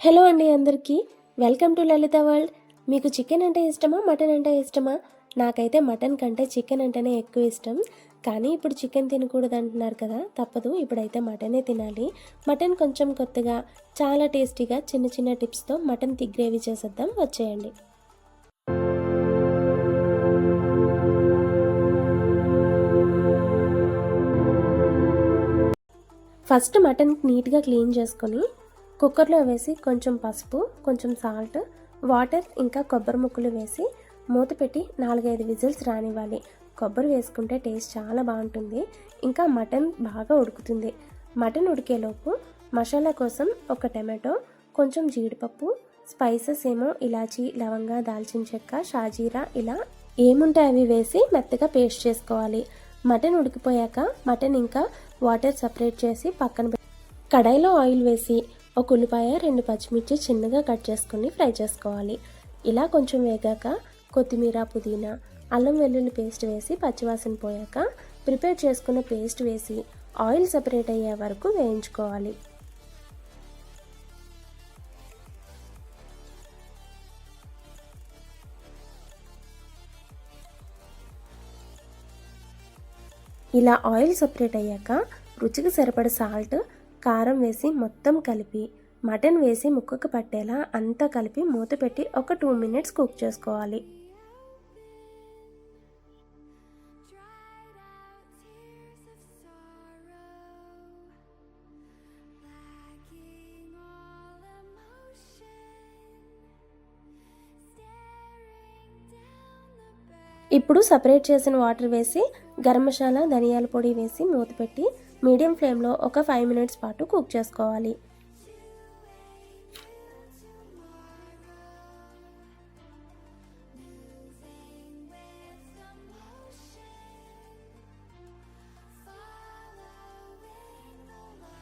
Hello అండి అందరికీ welcome to Lalitha world. మీకు చికెన్ అంటే ఇష్టమా, మటన్ అంటే ఇష్టమా? నాకైతే మటన్ కంటే చికెన్ అంటేనే ఎక్కువ ఇష్టం. కానీ ఇప్పుడు చికెన్ తినకూడదు అంటున్నారు కదా, తప్పదు. ఇప్పుడైతే మటనే తినాలి. మటన్ కొంచెం కొత్తగా, చాలా టేస్టీగా చిన్న చిన్న టిప్స్తో మటన్ థిక్ గ్రేవీ చేసేద్దాం, వచ్చేయండి. ఫస్ట్ మటన్ నీట్గా క్లీన్ చేసుకొని కుక్కర్లో వేసి కొంచెం పసుపు, కొంచెం సాల్ట్, వాటర్ ఇంకా కొబ్బరి ముక్కలు వేసి మూత పెట్టి 4-5 విజిల్స్ రానివ్వాలి. కొబ్బరి వేసుకుంటే టేస్ట్ చాలా బాగుంటుంది. ఇంకా మటన్ బాగా ఉడుకుతుంది. మటన్ ఉడికేలోపు మసాలా కోసం ఒక టమాటో, కొంచెం జీడిపప్పు, స్పైసెస్ ఏమో ఇలాచీ, లవంగా, దాల్చిన చెక్క, షాజీరా ఇలా ఏముంటే అవి వేసి మెత్తగా పేస్ట్ చేసుకోవాలి. మటన్ ఉడికిపోయాక మటన్ ఇంకా వాటర్ సపరేట్ చేసి పక్కన కడాయిలో ఆయిల్ వేసి ఒక ఉల్లిపాయ, 2 పచ్చిమిర్చి చిన్నగా కట్ చేసుకొని ఫ్రై చేసుకోవాలి. ఇలా కొంచెం వేగాక కొత్తిమీర, పుదీనా, అల్లం వెల్లుల్లి పేస్ట్ వేసి పచ్చివాసన పోయాక ప్రిపేర్ చేసుకున్న పేస్ట్ వేసి ఆయిల్ సపరేట్ అయ్యే వరకు వేయించుకోవాలి. ఇలా ఆయిల్ సపరేట్ అయ్యాక రుచికి సరిపడ సాల్ట్, కారం వేసి మొత్తం కలిపి మటన్ వేసి ముక్కకు పట్టేలా అంతా కలిపి మూత పెట్టి ఒక 2 మినిట్స్ కుక్ చేసుకోవాలి. ఇప్పుడు సపరేట్ చేసిన వాటర్ వేసి గరం మసాలా, ధనియాల పొడి వేసి మూత పెట్టి మీడియం ఫ్లేమ్లో ఒక 5 మినిట్స్ పాటు కుక్ చేసుకోవాలి.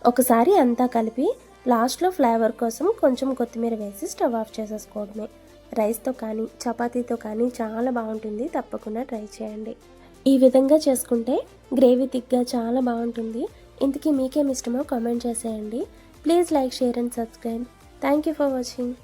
ఒకసారి అంతా కలిపి లాస్ట్లో ఫ్లేవర్ కోసం కొంచెం కొత్తిమీర వేసి స్టవ్ ఆఫ్ చేసేసుకోవడమే. రైస్తో కానీ చపాతీతో కానీ చాలా బాగుంటుంది. తప్పకుండా ట్రై చేయండి. ఈ విధంగా చేసుకుంటే గ్రేవీ థిక్గా చాలా బాగుంటుంది. ఇంతకీ మీకేం ఇష్టమో కామెంట్ చేసేయండి. Please like, share and subscribe. Thank you for watching.